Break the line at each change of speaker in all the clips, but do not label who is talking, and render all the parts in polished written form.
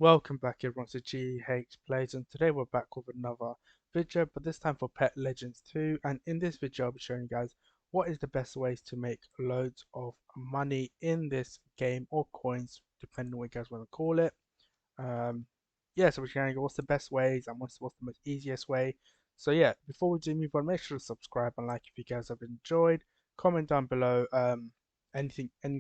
Welcome back everyone to GH Plays, and today we're back with another video, but this time for Pet Legends 2. And in this video I'll be showing you guys what is the best ways to make loads of money in this game, or coins depending on what you guys want to call it. um yeah, so we're showing you what's the best ways and what's the most easiest way. So yeah, before we do move on, make sure to subscribe and like if you guys have enjoyed. Comment down below any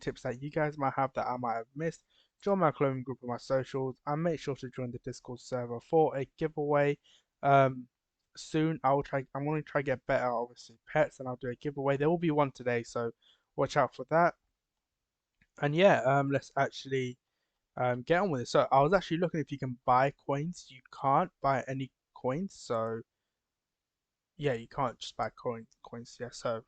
tips that you guys might have that I might have missed. Join my clothing group on my socials, and make sure to join the Discord server for a giveaway. um Soon I'm going to try to get better, obviously, pets, and I'll do a giveaway. There will be one today, so watch out for that. And yeah, let's actually get on with it. So I was actually looking if you can buy coins. You can't buy any coins. So yeah, you can't just buy coins. Yeah. So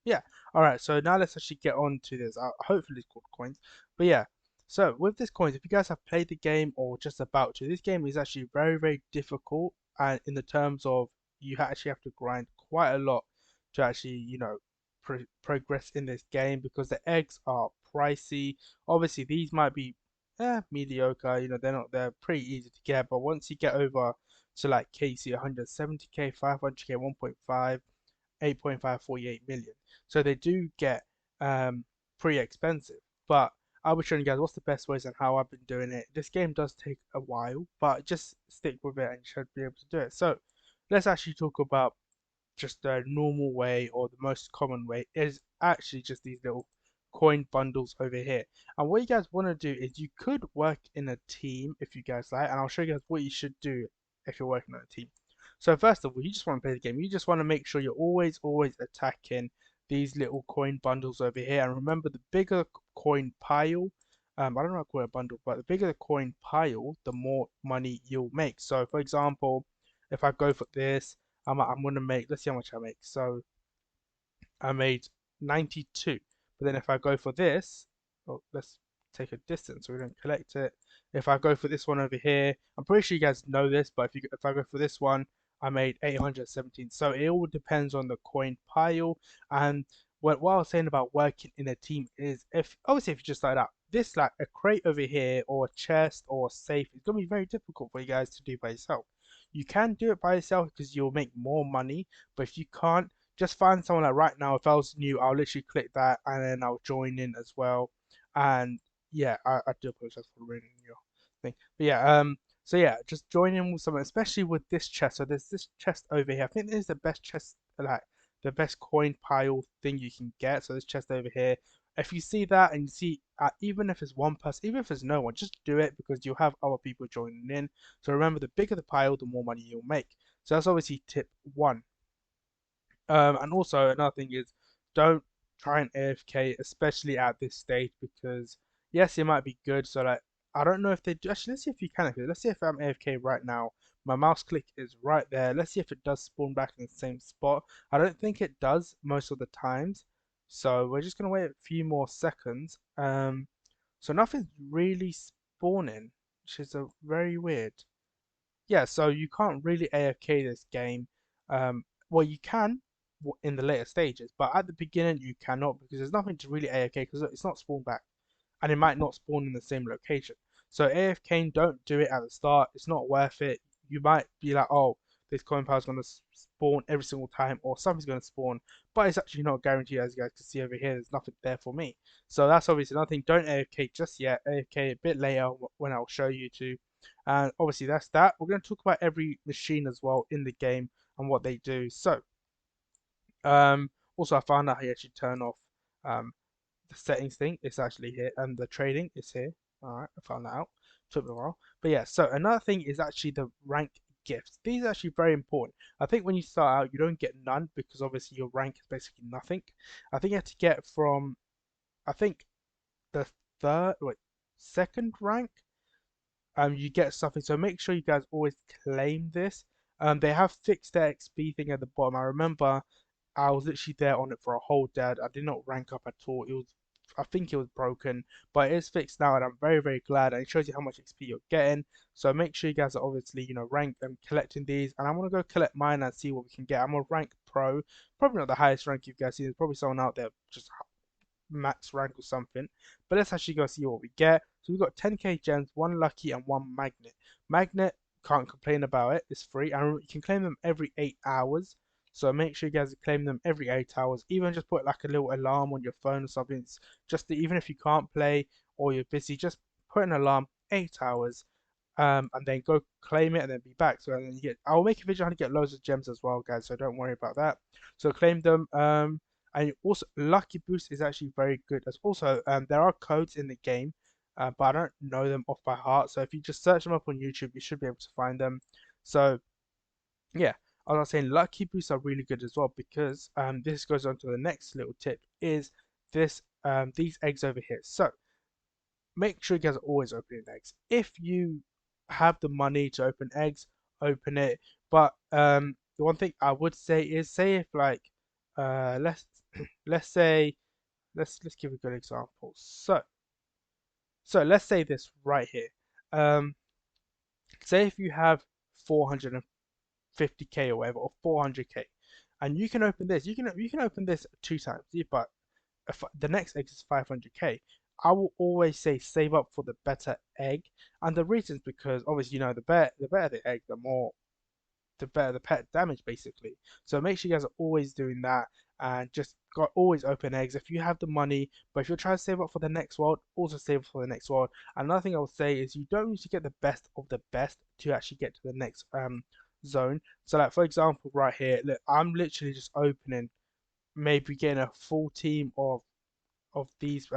yeah. All right. So now let's actually get on to this. Hopefully it's called coins. But yeah. So with this coins, if you guys have played the game or just about to, this game is actually very difficult, and in the terms of you actually have to grind quite a lot to actually progress in this game, because the eggs are pricey. Obviously these might be mediocre. They're pretty easy to get, but once you get over to like KC 170k, 500k, 1.5, 8.5, 48 million. So they do get pretty expensive. But I'll be showing you guys what's the best ways and how I've been doing it. This game does take a while, but just stick with it and you should be able to do it. So let's actually talk about just the normal way, or the most common way is actually just these little coin bundles over here. And what you guys want to do is you could work in a team if you guys like, and I'll show you guys what you should do if you're working on a team. So first of all, you just want to play the game. You just want to make sure you're always attacking these little coin bundles over here. And remember, the bigger coin pile, I don't know how to call it a bundle, but the bigger the coin pile, the more money you'll make. So for example, if I go for this, I'm gonna make, let's see how much I make. So I made 92. But then if I go for this, oh, let's take a distance so we don't collect it. If I go for this one over here, I'm pretty sure you guys know this, but if I go for this one, I made 817. So it all depends on the coin pile. And what I was saying about working in a team is, if obviously if you just like that, this, like a crate over here or a chest or a safe, it's gonna be very difficult for you guys to do by yourself. You can do it by yourself because you'll make more money, but if you can't, just find someone. Like right now, if I was new, I'll literally click that and then I'll join in as well. And yeah, I do apologize for ruining your thing. But yeah, so yeah, just join in with someone, especially with this chest. So there's this chest over here. I think this is the best chest, like the best coin pile thing you can get. So this chest over here. If you see that and you see, even if it's one person, even if it's no one, just do it because you'll have other people joining in. So remember, the bigger the pile, the more money you'll make. So that's obviously tip one. And also another thing is, don't try and AFK, especially at this stage, because yes, it might be good. So like, I don't know if they do. Actually, let's see if you can AFK. Let's see if I'm AFK right now. My mouse click is right there. Let's see if it does spawn back in the same spot. I don't think it does most of the times. So we're just gonna wait a few more seconds. So nothing's really spawning, which is a very weird. Yeah, so you can't really AFK this game. Well, you can in the later stages, but at the beginning you cannot, because there's nothing to really AFK because it's not spawned back, and it might not spawn in the same location. So AFK, don't do it at the start. It's not worth it. You might be like, oh, this coin pile is going to spawn every single time, or something's going to spawn, but it's actually not guaranteed. As you guys can see over here, there's nothing there for me. So that's obviously nothing. Don't AFK just yet. AFK a bit later when I'll show you to. And obviously that's that. We're going to talk about every machine as well in the game and what they do. So um, also I found out how you actually turn off um, the settings thing. It's actually here, and the trading is here. All right, I found that out. Took me a while, but yeah. So another thing is actually the rank gifts. These are actually very important. I think when you start out, you don't get none because obviously your rank is basically nothing. I think you have to get from, I think, the second rank, you get something. So make sure you guys always claim this. They have fixed their XP thing at the bottom. I remember I was literally there on it for a whole day. I did not rank up at all. I think it was broken, but it is fixed now, and I'm very glad. And it shows you how much XP you're getting. So make sure you guys are obviously rank and collecting these. And I'm gonna go collect mine and see what we can get. I'm a rank pro, probably not the highest rank you guys see. There's probably someone out there just max rank or something. But let's actually go see what we get. So we've got 10k gems, one lucky, and one magnet. Magnet, can't complain about it. It's free, and you can claim them every 8 hours. So make sure you guys claim them every 8 hours. Even just put like a little alarm on your phone or something. It's just to, even if you can't play or you're busy, just put an alarm 8 hours, and then go claim it and then be back. So and then you get, I'll make a video how to get loads of gems as well, guys. So don't worry about that. So claim them. And also Lucky Boost is actually very good. As also, there are codes in the game, but I don't know them off by heart. So if you just search them up on YouTube, you should be able to find them. So yeah, as I was saying, Lucky Boosts are really good as well because this goes on to the next little tip is this these eggs over here. So make sure you guys are always opening eggs. If you have the money to open eggs, open it. But the one thing I would say is, say if like let's let's say let's give a good example. So let's say this right here. Um, say if you have 450k or whatever, or 400k, and you can open this. You can open this 2 times, but if the next egg is 500k, I will always say save up for the better egg, and the reason is because obviously the better the egg, the better the pet damage basically. So make sure you guys are always doing that and just got always open eggs if you have the money. But if you're trying to save up for the next world, also save up for the next world. Another thing I would say is you don't need to get the best of the best to actually get to the next zone. So like for example right here, look, I'm literally just opening, maybe getting a full team of these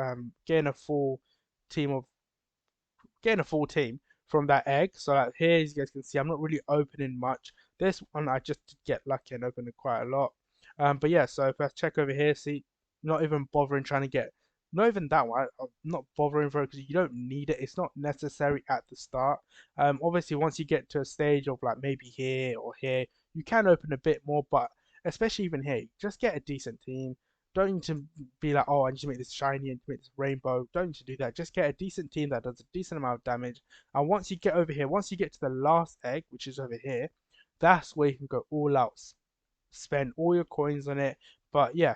getting a full team of getting a full team from that egg. So like here, as you guys can see, I'm not really opening much. This one I just get lucky and open it quite a lot. But yeah, so if I check over here, see, not even bothering trying to get, not even that one. I'm not bothering for it because you don't need it. It's not necessary at the start. Obviously, once you get to a stage of like maybe here or here, you can open a bit more. But especially even here, just get a decent team. Don't need to be like, oh, I need to make this shiny and make this rainbow. Don't need to do that. Just get a decent team that does a decent amount of damage. And once you get over here, once you get to the last egg, which is over here, that's where you can go all out, spend all your coins on it. But yeah,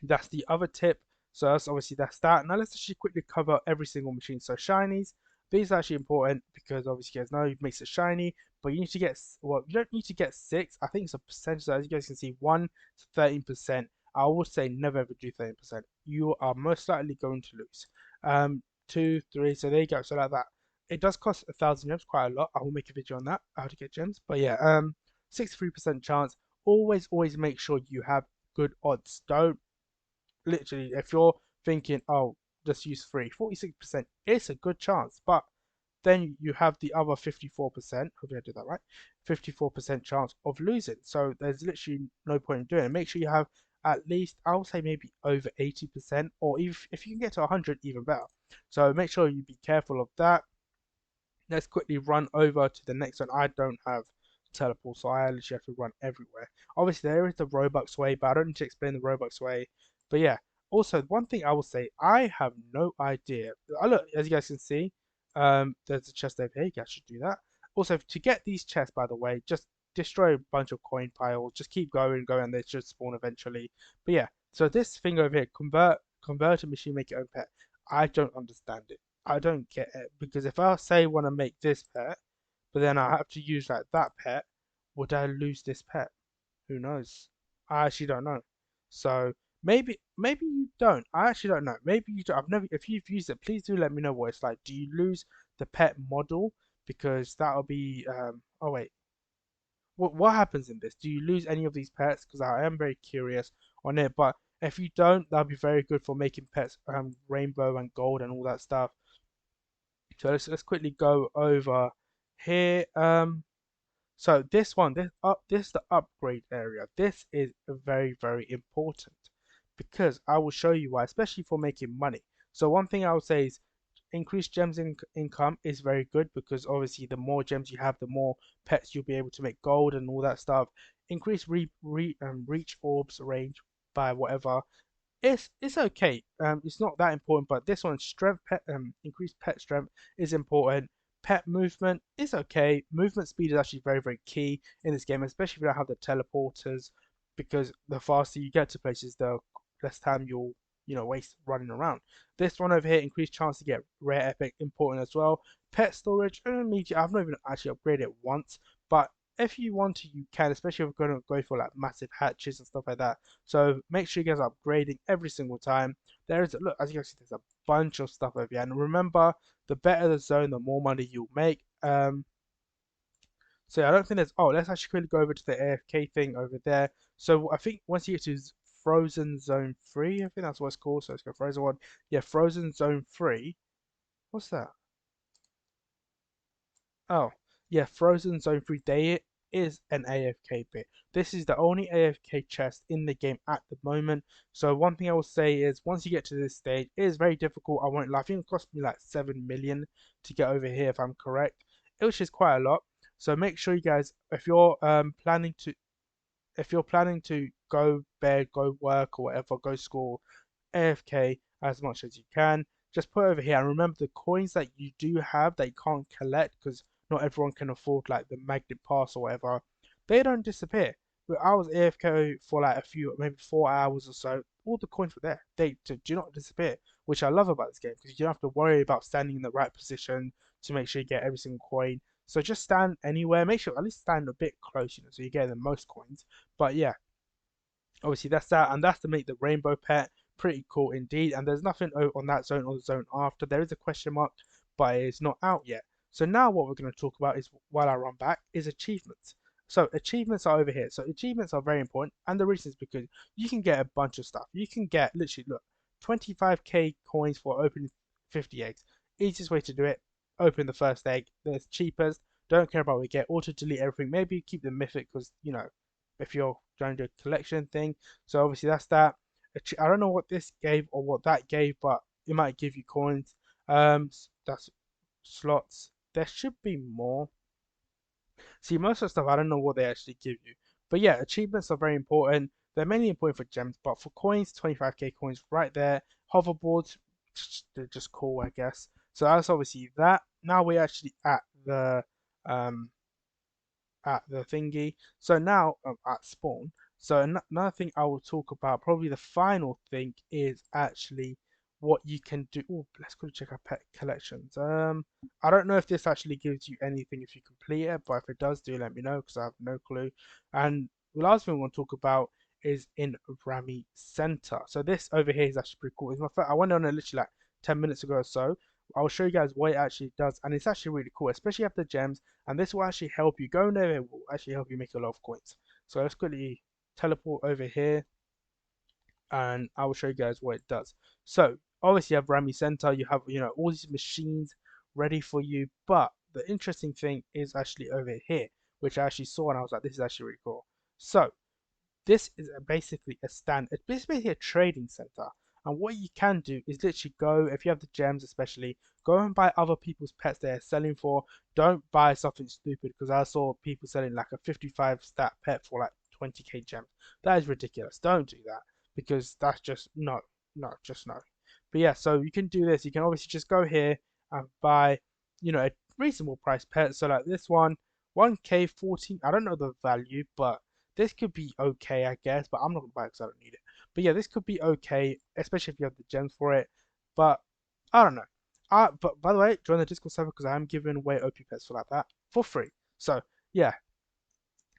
that's the other tip. So that's that. Now let's actually quickly cover every single machine. So shinies, these are actually important because obviously you guys know it makes it shiny, but you need to get, well, you don't need to get 6. I think it's a percentage. So as you guys can see, 1 to 13%. I would say never ever do 13%. You are most likely going to lose. 2, 3. So there you go. So like that. It does cost 1,000 gems, quite a lot. I will make a video on that, how to get gems. But yeah, 63% chance. Always make sure you have good odds. Don't literally, if you're thinking, oh, just use 46%, it's a good chance. But then you have the other 54%, hopefully I did that right, 54% chance of losing. So there's literally no point in doing it. Make sure you have at least, I would say maybe over 80%, or if you can get to 100, even better. So make sure you be careful of that. Let's quickly run over to the next one. I don't have teleport, so I literally have to run everywhere. Obviously, there is the Robux way, but I don't need to explain the Robux way. But yeah, also one thing I will say, I have no idea. Look, as you guys can see, there's a chest over here. You guys should do that. Also, to get these chests, by the way, just destroy a bunch of coin piles. Just keep going, and they should spawn eventually. But yeah, so this thing over here, convert a machine, make it own pet. I don't understand it. I don't get it because if I say want to make this pet, but then I have to use like that pet, would I lose this pet? Who knows? I actually don't know. So maybe you don't. I actually don't know. Maybe you don't. I've never. If you've used it, please do let me know what it's like. Do you lose the pet model? Because that'll be. Oh wait. What happens in this? Do you lose any of these pets? Because I am very curious on it. But if you don't, that'll be very good for making pets rainbow and gold and all that stuff. So let's quickly go over here. So this one, this is the upgrade area. This is very important because I will show you why, especially for making money. So one thing I would say is increased gems income is very good because obviously the more gems you have, the more pets you'll be able to make gold and all that stuff. Increase reach orbs range by whatever. It's okay. It's not that important, but this one strength pet increased pet strength is important. Pet movement is okay. Movement speed is actually very key in this game, especially if you don't have the teleporters, because the faster you get to places, the less time you'll waste running around. This one over here, increased chance to get rare epic, important as well. Pet storage, immediate. I've not even actually upgraded it once, but if you want to, you can, especially if you're going to go for like massive hatches and stuff like that. So make sure you guys are upgrading every single time. There is, look, as you can see, there's a bunch of stuff over here. And remember, the better the zone, the more money you'll make. So I don't think there's. Oh, let's actually quickly go over to the AFK thing over there. So I think once you get to Frozen Zone 3, I think that's what it's called. So let's go Frozen 1. Yeah, Frozen Zone 3. What's that? Oh, yeah, Frozen Zone 3. There is an AFK bit. This is the only AFK chest in the game at the moment. So one thing I will say is once you get to this stage, it is very difficult. I won't lie. I think it cost me like 7 million to get over here, if I'm correct, which is quite a lot. So make sure you guys, if you're planning to go bed, go work or whatever, go school, AFK as much as you can. Just put it over here and remember the coins that you do have that you can't collect because not everyone can afford like the magnet pass or whatever. They don't disappear. But I was AFK for like a few, maybe 4 hours or so. All the coins were there. They do not disappear, which I love about this game because you don't have to worry about standing in the right position to make sure you get every single coin. So just stand anywhere. Make sure at least stand a bit close, so you get the most coins. But yeah, obviously that's that, and that's to make the rainbow pet pretty cool indeed. And there's nothing on that zone or the zone after. There is a question mark, but it's not out yet. So now what we're going to talk about is, while I run back, is achievements. So achievements are over here. So achievements are very important, and the reason is because you can get a bunch of stuff. You can get literally, look, 25k coins for opening 50 eggs. Easiest way to do it: open the first egg. There's cheapest. Don't care about what we get. Auto delete everything. Maybe keep the mythic because if you're trying to do a collection thing. So obviously that's that. I don't know what this gave or what that gave, but it might give you coins. That's slots. There should be more. See, most of the stuff I don't know what they actually give you, but yeah, achievements are very important. They're mainly important for gems, but for coins, 25k coins right there. Hoverboards, they're just cool, I guess. So that's obviously that. Now we're actually um at the thingy. So now at spawn. So another thing I will talk about, probably the final thing, is actually what you can do. Oh, let's go check our pet collections. I don't know if this actually gives you anything if you complete it, but if it does, do let me know because I have no clue. And the last thing we want to talk about is in Rami Center. So this over here is actually pretty cool. It's my first, I went on it literally like 10 minutes ago or so. I'll show you guys what it actually does, and it's actually really cool, especially after gems. And this will actually help you. Going there will actually help you make a lot of coins. So let's quickly teleport over here, and I will show you guys what it does. So obviously you have Rami Center, you have all these machines ready for you. But the interesting thing is actually over here, which I actually saw and I was like, this is actually really cool. So this is basically a stand. It's basically a trading center. And what you can do is literally go, if you have the gems especially, go and buy other people's pets they're selling for. Don't buy something stupid because I saw people selling like a 55 stat pet for like 20k gems. That is ridiculous. Don't do that because that's just no, no, just no. But yeah, so you can do this. You can obviously just go here and buy, a reasonable price pet. So like this one, 1k 14. I don't know the value, but this could be okay, I guess, but I'm not gonna buy it because I don't need it. But yeah, this could be okay, especially if you have the gems for it. But I don't know. But by the way, join the Discord server because I am giving away OP pets for like that for free. So yeah,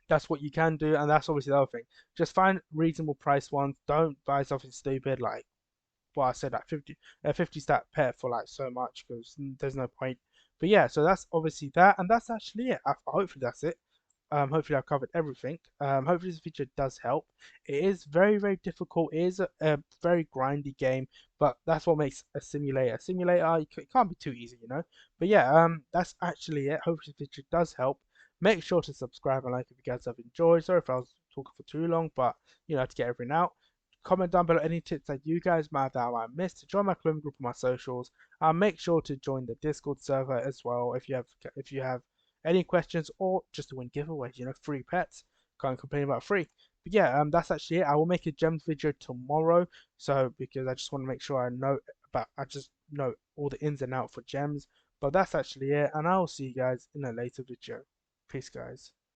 that's what you can do, and that's obviously the other thing. Just find reasonable price ones. Don't buy something stupid like what I said, like 50 stat pet for like so much because there's no point. But yeah, so that's obviously that, and that's actually it. Hopefully that's it. Hopefully I've covered everything. Hopefully this video does help. It is very, very difficult. It is a very grindy game, but that's what makes a simulator. It can't be too easy. But yeah, that's actually it. Hopefully this video does help. Make sure to subscribe and like if you guys have enjoyed. Sorry if I was talking for too long, but I have to get everything out. Comment down below any tips that you guys might have that I might have missed. Join my clothing group on my socials. Make sure to join the Discord server as well if you have any questions or just to win giveaways, free pets. Can't complain about free. But yeah, that's actually it. I will make a gems video tomorrow. So because I just want to make sure I just know all the ins and outs for gems. But that's actually it, and I will see you guys in a later video. Peace, guys.